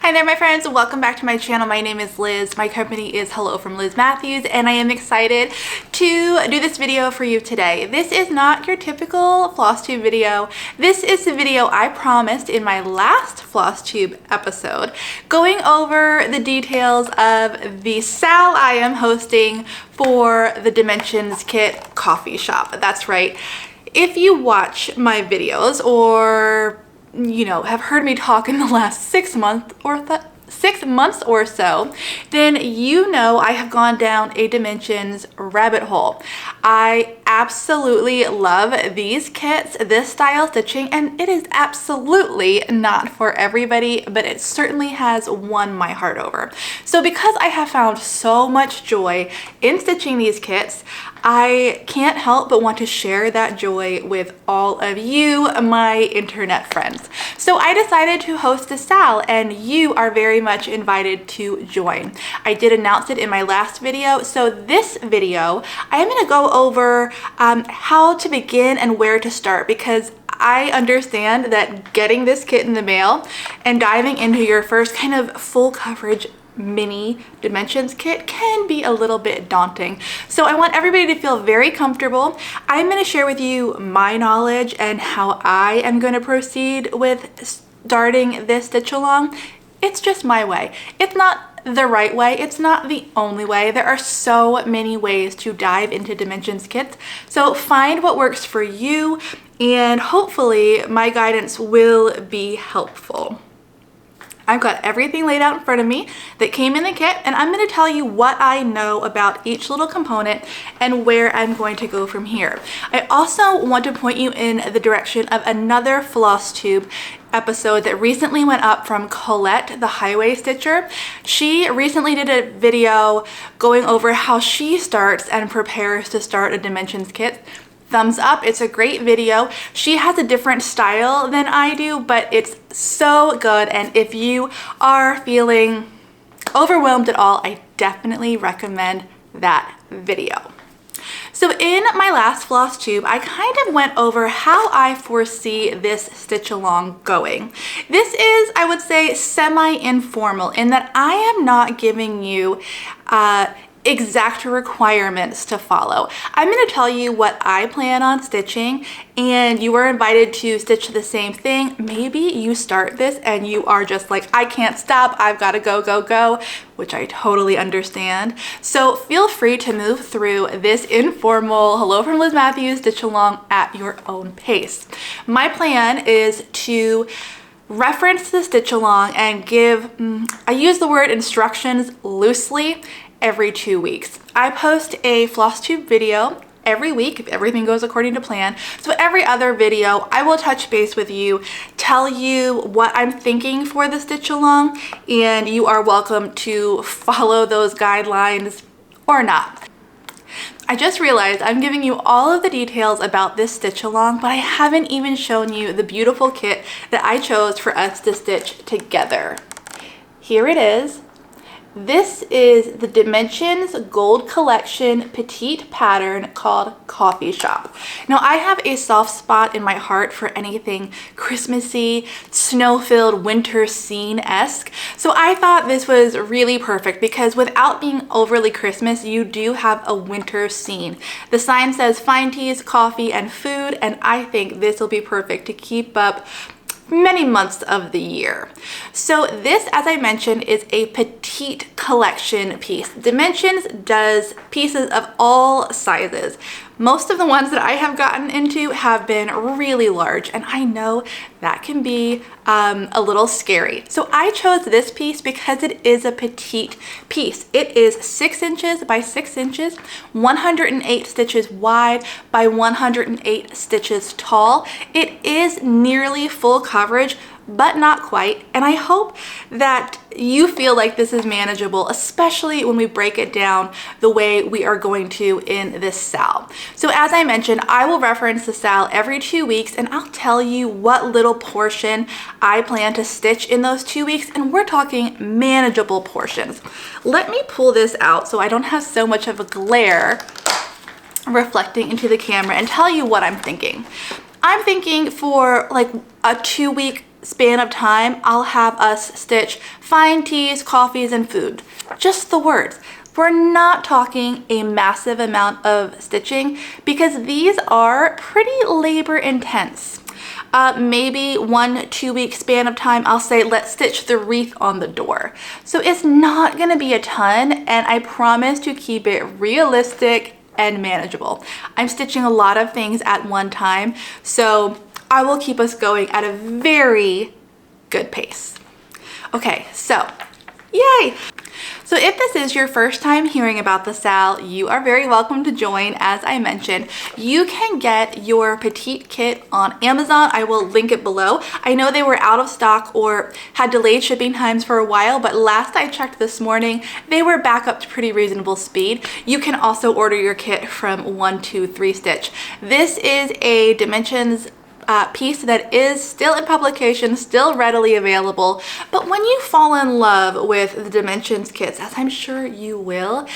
Hi there my friends, welcome back to my channel. My name is Liz. My company is Hello From Liz Mathews and I am excited to do this video for you today. This is not your typical Flosstube video. This is the video I promised in my last Flosstube episode, going over the details of the SAL I am hosting for the Dimensions Kit Coffee Shop. That's right. If you watch my videos or have heard me talk in the last 6 months or so, then you know I have gone down a Dimensions rabbit hole. I absolutely love these kits, this style stitching, and it is absolutely not for everybody, but it certainly has won my heart over. So because I have found so much joy in stitching these kits, I can't help but want to share that joy with all of you, my internet friends. So I decided to host a SAL and you are very much invited to join. I did announce it in my last video. So this video, I am going to go over how to begin and where to start, because I understand that getting this kit in the mail and diving into your first kind of full coverage mini Dimensions kit can be a little bit daunting. So I want everybody to feel very comfortable. I'm going to share with you my knowledge and how I am going to proceed with starting this stitch along. It's just my way. It's not the right way. It's not the only way. There are so many ways to dive into Dimensions kits. So find what works for you and hopefully my guidance will be helpful. I've got everything laid out in front of me that came in the kit, and I'm going to tell you what I know about each little component and where I'm going to go from here. I also want to point you in the direction of another Flosstube episode that recently went up from Colette, the highway stitcher. She recently did a video going over how she starts and prepares to start a Dimensions kit. Thumbs up, it's a great video. She has a different style than I do, but it's so good, and if you are feeling overwhelmed at all, I definitely recommend that video. So in my last Flosstube, I kind of went over how I foresee this stitch along going. This is, I would say, semi-informal in that I am not giving you exact requirements to follow. I'm going to tell you what I plan on stitching, and you are invited to stitch the same thing. Maybe you start this and you are just like, I can't stop, I've got to go, which I totally understand. So feel free to move through this informal Hello From Liz Mathews stitch along at your own pace. My plan is to reference the stitch along and give, I use the word instructions loosely, every 2 weeks. I post a Flosstube video every week if everything goes according to plan. So every other video, I will touch base with you, tell you what I'm thinking for the stitch along, and you are welcome to follow those guidelines or not. I just realized I'm giving you all of the details about this stitch along, but I haven't even shown you the beautiful kit that I chose for us to stitch together. Here it is. This is the Dimensions Gold Collection Petite pattern called Coffee Shoppe. Now I have a soft spot in my heart for anything Christmassy, snow-filled winter scene-esque. So I thought this was really perfect because without being overly Christmas, you do have a winter scene. The sign says fine teas, coffee, and food, and I think this will be perfect to keep up many months of the year. So this, as I mentioned, is a petite collection piece. Dimensions does pieces of all sizes. Most of the ones that I have gotten into have been really large, and I know that can be a little scary. So I chose this piece because it is a petite piece. It is 6 inches by 6 inches, 108 stitches wide by 108 stitches tall. It is nearly full coverage, but not quite. And I hope that you feel like this is manageable, especially when we break it down the way we are going to in this SAL. So as I mentioned, I will reference the SAL every 2 weeks, and I'll tell you what little portion I plan to stitch in those 2 weeks, and we're talking manageable portions. Let me pull this out so I don't have so much of a glare reflecting into the camera and tell you what I'm thinking. I'm thinking for like a 2 week span of time, I'll have us stitch fine teas, coffees, and food. Just the words. We're not talking a massive amount of stitching because these are pretty labor intense. Maybe 1-2 week span of time, I'll say let's stitch the wreath on the door. So it's not gonna be a ton, and I promise to keep it realistic and manageable. I'm stitching a lot of things at one time, so I will keep us going at a very good pace. Okay, so yay! So if this is your first time hearing about the SAL, you are very welcome to join. As I mentioned, you can get your petite kit on Amazon. I will link it below. I know they were out of stock or had delayed shipping times for a while, but last I checked this morning, they were back up to pretty reasonable speed. You can also order your kit from 123 Stitch. This is a Dimensions piece that is still in publication, still readily available. But when you fall in love with the Dimensions kits, as I'm sure you will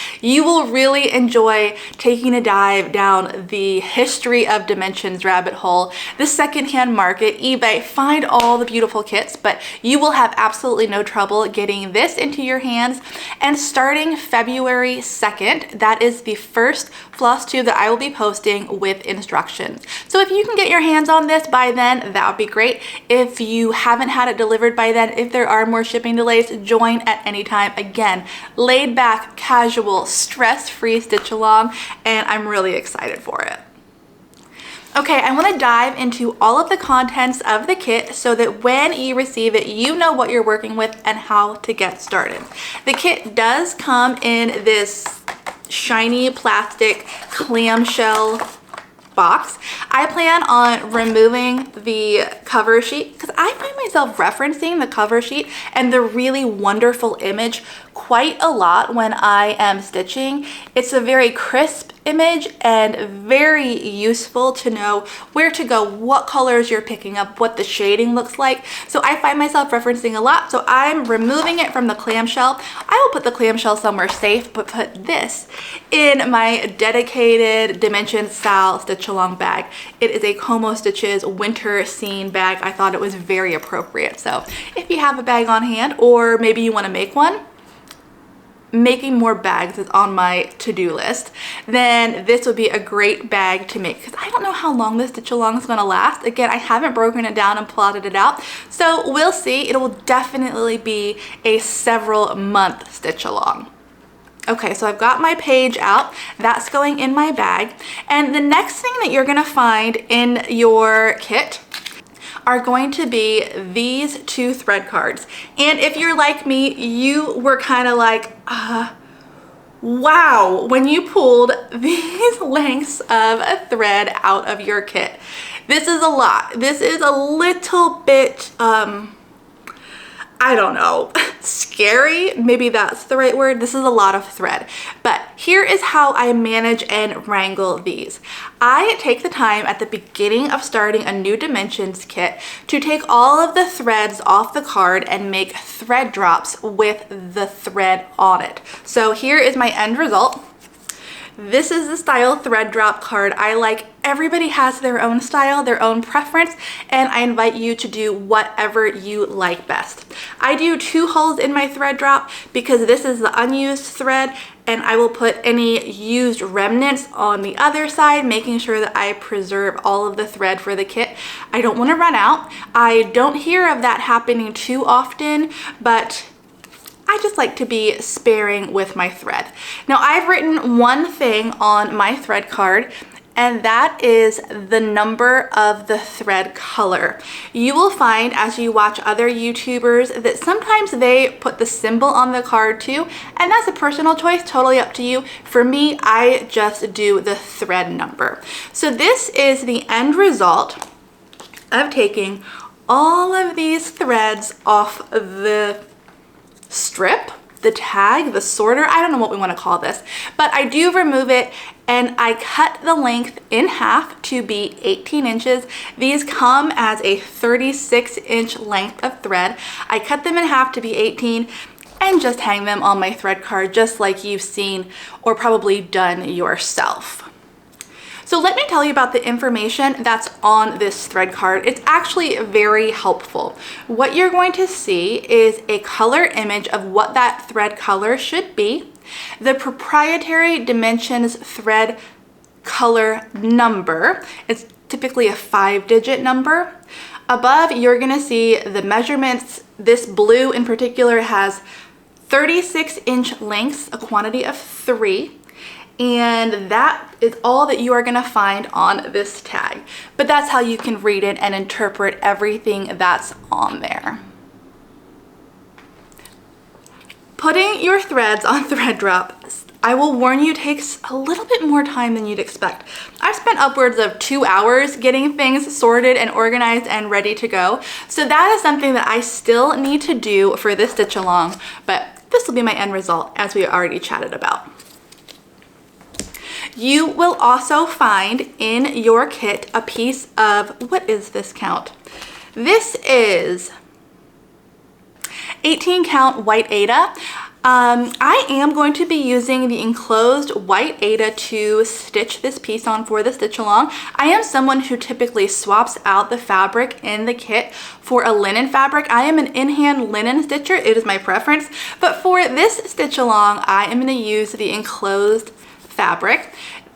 really enjoy taking a dive down the history of Dimensions rabbit hole, the secondhand market, eBay, find all the beautiful kits, but you will have absolutely no trouble getting this into your hands. And starting February 2nd, that is the first Flosstube that I will be posting with instructions. So if you can get your hands on this by then, that would be great. If you haven't had it delivered by then, if there are more shipping delays, join at any time. Again, laid back, casual, stress-free stitch along, and I'm really excited for it. Okay, I want to dive into all of the contents of the kit so that when you receive it, you know what you're working with and how to get started. The kit does come in this shiny plastic clamshell box. I plan on removing the cover sheet because I find myself referencing the cover sheet and the really wonderful image quite a lot when I am stitching. It's a very crisp image and very useful to know where to go, what colors you're picking up, what the shading looks like. So I find myself referencing a lot, so I'm removing it from the clamshell. I will put the clamshell somewhere safe, but put this in my dedicated Dimensions SAL stitch along bag. It is a Como Stitches winter scene bag. I thought it was very appropriate. So if you have a bag on hand, or maybe you want to make one, making more bags is on my to-do list, then this would be a great bag to make because I don't know how long this stitch along is going to last. Again, I haven't broken it down and plotted it out, so we'll see. It will definitely be a several month stitch along. Okay, so I've got my page out. That's going in my bag. And the next thing that you're gonna find in your kit are going to be these two thread cards. And if you're like me, you were kind of like, wow, when you pulled these lengths of thread out of your kit. This is a lot. This is a little bit, I don't know, scary, maybe that's the right word. This is a lot of thread, but here is how I manage and wrangle these. I take the time at the beginning of starting a new Dimensions kit to take all of the threads off the card and make thread drops with the thread on it. So here is my end result. This is the style thread drop card I like. Everybody has their own style, their own preference, and I invite you to do whatever you like best. I do 2 holes in my thread drop because this is the unused thread, and I will put any used remnants on the other side, making sure that I preserve all of the thread for the kit. I don't want to run out. I don't hear of that happening too often, but I just like to be sparing with my thread. Now I've written one thing on my thread card, and that is the number of the thread color. You will find as you watch other YouTubers that sometimes they put the symbol on the card too, and that's a personal choice, totally up to you. For me, I just do the thread number. So this is the end result of taking all of these threads off the strip, the tag, the sorter, I don't know what we want to call this, but I do remove it and I cut the length in half to be 18 inches. These come as a 36-inch length of thread. I cut them in half to be 18 and just hang them on my thread card just like you've seen or probably done yourself. So So let me tell you about the information that's on this thread card. It's actually very helpful. What you're going to see is a color image of what that thread color should be, the proprietary dimensions thread color number. It's typically a 5-digit number. Above, you're gonna see the measurements. This blue in particular has 36-inch lengths, a quantity of 3. And that is all that you are gonna find on this tag. But that's how you can read it and interpret everything that's on there. Putting your threads on thread drop, I will warn you, takes a little bit more time than you'd expect. I've spent upwards of 2 hours getting things sorted and organized and ready to go. So that is something that I still need to do for this stitch along, but this will be my end result, as we already chatted about. You will also find in your kit a piece of, what is this count? This is 18 count white Aida. I am going to be using the enclosed white Aida to stitch this piece on for the stitch along. I am someone who typically swaps out the fabric in the kit for a linen fabric. I am an in-hand linen stitcher. It is my preference. But for this stitch along, I am going to use the enclosed fabric.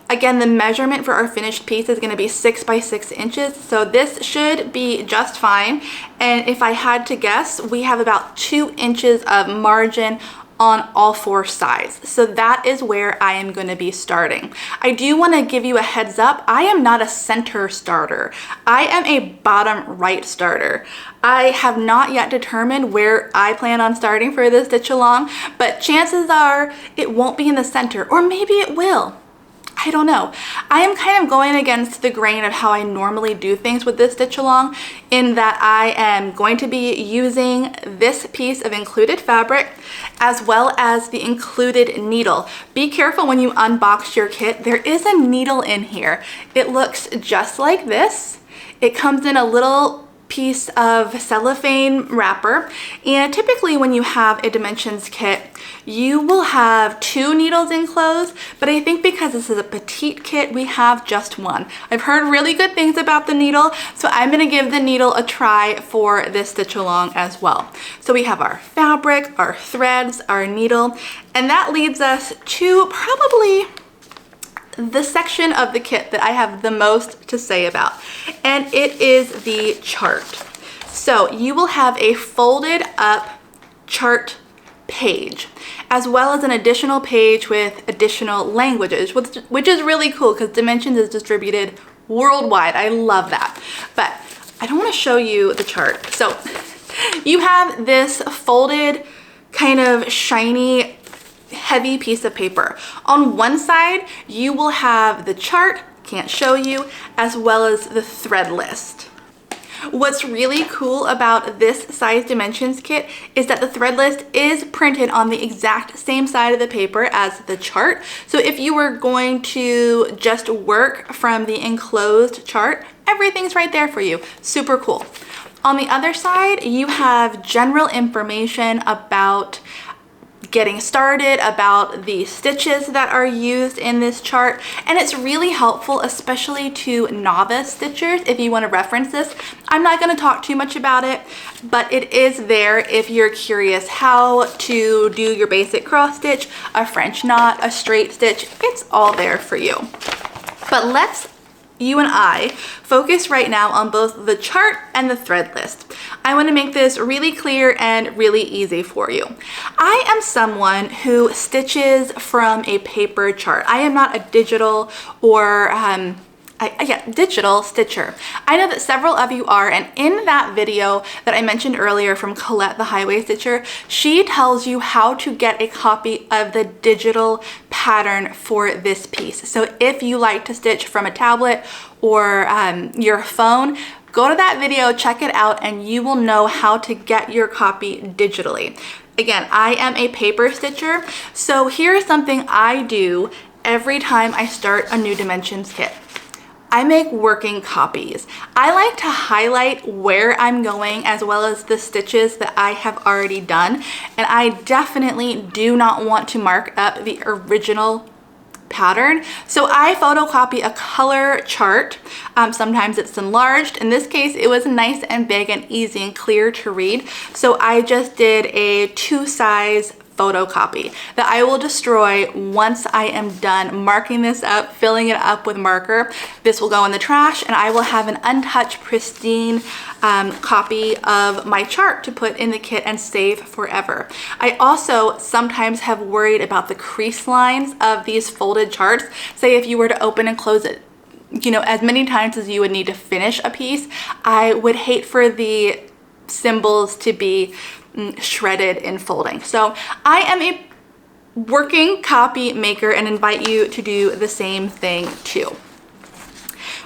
Again, the measurement for our finished piece is going to be 6 by 6 inches, so this should be just fine. And if I had to guess, we have about 2 inches of margin on all 4 sides. So that is where I am going to be starting. I do want to give you a heads up. I am not a center starter. I am a bottom right starter. I have not yet determined where I plan on starting for this stitch along, but chances are it won't be in the center, or maybe it will. I don't know. I am kind of going against the grain of how I normally do things with this stitch along, in that I am going to be using this piece of included fabric as well as the included needle. Be careful when you unbox your kit. There is a needle in here. It looks just like this. It comes in a little piece of cellophane wrapper, and typically when you have a dimensions kit, you will have 2 needles enclosed, but I think because this is a petite kit, we have just 1. I've heard really good things about the needle, so I'm going to give the needle a try for this stitch along as well. So we have our fabric, our threads, our needle, and that leads us to probably the section of the kit that I have the most to say about, and it is the chart. So you will have a folded up chart page, as well as an additional page with additional languages, which is really cool because Dimensions is distributed worldwide. I love that. But I don't want to show you the chart. So you have this folded, kind of shiny, heavy piece of paper. On one side, you will have the chart, can't show you, as well as the thread list. What's really cool about this size dimensions kit is that the thread list is printed on the exact same side of the paper as the chart. So if you were going to just work from the enclosed chart, everything's right there for you. Super cool. On the other side, you have general information about getting started, about the stitches that are used in this chart, and it's really helpful, especially to novice stitchers, if you want to reference this. I'm not going to talk too much about it, but it is there if you're curious how to do your basic cross stitch, a French knot, a straight stitch. It's all there for you. But let's you and I focus right now on both the chart and the thread list. I want to make this really clear and really easy for you. I am someone who stitches from a paper chart. I am not a digital or digital stitcher. I know that several of you are, and in that video that I mentioned earlier from Colette, the highway stitcher, she tells you how to get a copy of the digital pattern for this piece. So if you like to stitch from a tablet or your phone, go to that video, check it out, and you will know how to get your copy digitally. Again, I am a paper stitcher, so here's something I do every time I start a new dimensions kit. I make working copies. I like to highlight where I'm going as well as the stitches that I have already done. And I definitely do not want to mark up the original pattern. So I photocopy a color chart. Sometimes it's enlarged. In this case, it was nice and big and easy and clear to read. So I just did a 2-size photocopy that I will destroy once I am done marking this up, filling it up with marker. This will go in the trash and I will have an untouched, pristine copy of my chart to put in the kit and save forever. I also sometimes have worried about the crease lines of these folded charts. Say if you were to open and close it, you know, as many times as you would need to finish a piece, I would hate for the symbols to be shredded in folding. So I am a working copy maker and invite you to do the same thing too.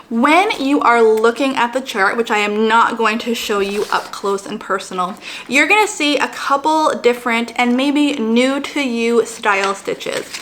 When you are looking at the chart, which I am not going to show you up close and personal, you're gonna see a couple different and maybe new to you style stitches.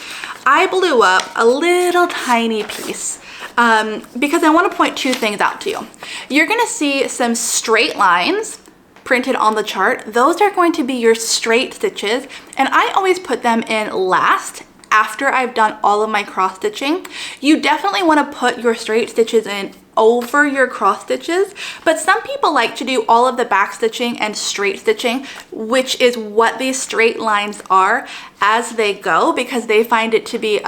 I blew up a little tiny piece because I want to point 2 things out to you. You're gonna see some straight lines printed on the chart. Those are going to be your straight stitches, and I always put them in last after I've done all of my cross stitching. You definitely want to put your straight stitches in over your cross stitches, but some people like to do all of the back stitching and straight stitching, which is what these straight lines are, as they go, because they find it to be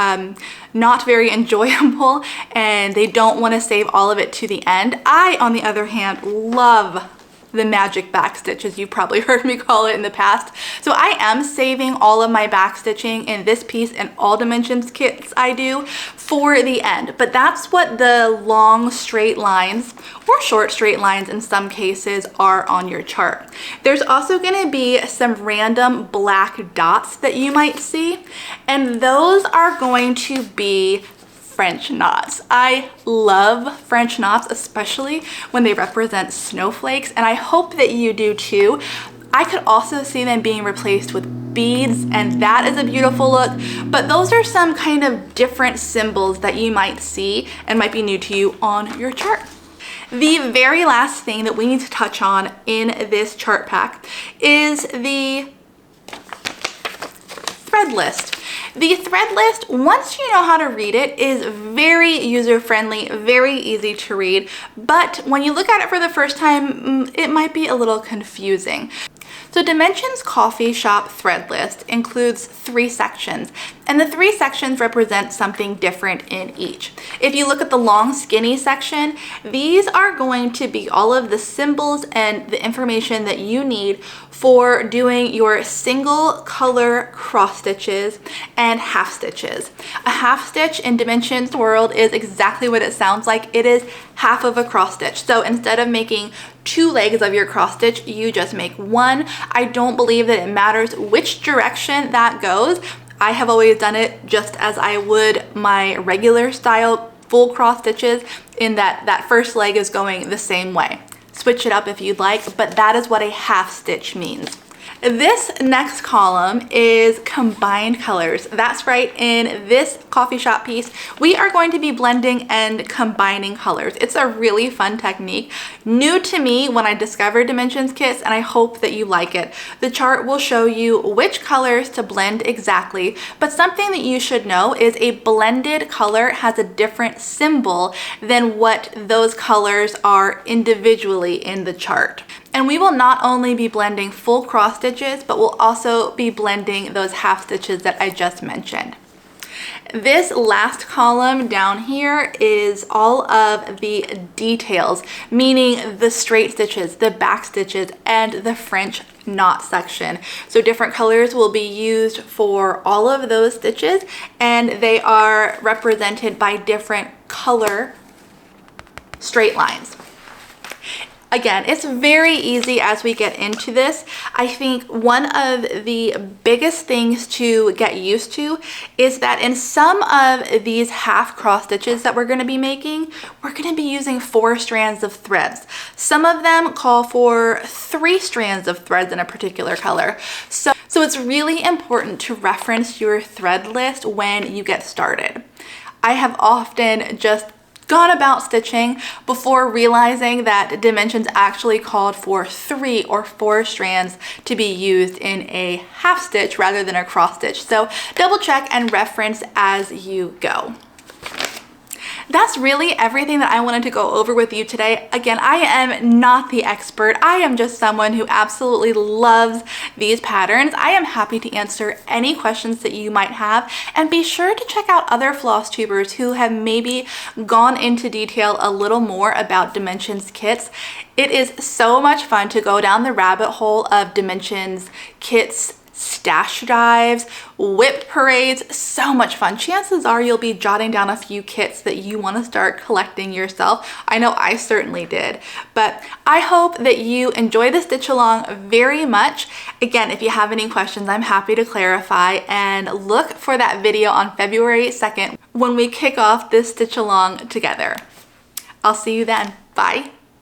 not very enjoyable and they don't want to save all of it to the end. I, on the other hand, love the magic back stitch, as you've probably heard me call it in the past. So I am saving all of my back stitching in this piece and all dimensions kits I do for the end. But that's what the long straight lines, or short straight lines in some cases, are on your chart. There's also going to be some random black dots that you might see, and those are going to be French knots. I love French knots, especially when they represent snowflakes, and I hope that you do too. I could also see them being replaced with beads, and that is a beautiful look, but those are some kind of different symbols that you might see and might be new to you on your chart. The very last thing that we need to touch on in this chart pack is the thread list. The thread list, once you know how to read it, is very user-friendly, very easy to read, but when you look at it for the first time, it might be a little confusing. So Dimensions Coffee Shop thread list includes 3 sections, and the 3 sections represent something different in each. If you look at the long skinny section, these are going to be all of the symbols and the information that you need for doing your single color cross stitches and half stitches. A half stitch in Dimensions world is exactly what it sounds like. It is half of a cross stitch. So instead of making 2 legs of your cross stitch, you just make 1. I don't believe that it matters which direction that goes. I have always done it just as I would my regular style full cross stitches, in that first leg is going the same way. Switch it up if you'd like, but that is what a half stitch means. This next column is combined colors. That's right, in this coffee shop piece, we are going to be blending and combining colors. It's a really fun technique, new to me when I discovered Dimensions kits, and I hope that you like it. The chart will show you which colors to blend exactly, but something that you should know is a blended color has a different symbol than what those colors are individually in the chart. And we will not only be blending full cross stitches, but we'll also be blending those half stitches that I just mentioned. This last column down here is all of the details, meaning the straight stitches, the back stitches, and the French knot section. So different colors will be used for all of those stitches, and they are represented by different color straight lines. Again, it's very easy as we get into this. I think one of the biggest things to get used to is that in some of these half cross stitches that we're going to be making, we're going to be using 4 strands of threads. Some of them call for 3 strands of threads in a particular color. So it's really important to reference your thread list when you get started. I have often just gone about stitching before realizing that dimensions actually called for 3 or 4 strands to be used in a half stitch rather than a cross stitch. So double check and reference as you go. That's really everything that I wanted to go over with you today. Again, I am not the expert. I am just someone who absolutely loves these patterns. I am happy to answer any questions that you might have, and be sure to check out other floss tubers who have maybe gone into detail a little more about dimensions kits. It is so much fun to go down the rabbit hole of dimensions kits, stash dives, whip parades, so much fun. Chances are you'll be jotting down a few kits that you want to start collecting yourself. I know I certainly did, but I hope that you enjoy the stitch along very much. Again, if you have any questions, I'm happy to clarify, and look for that video on February 2nd when we kick off this stitch along together. I'll see you then. Bye.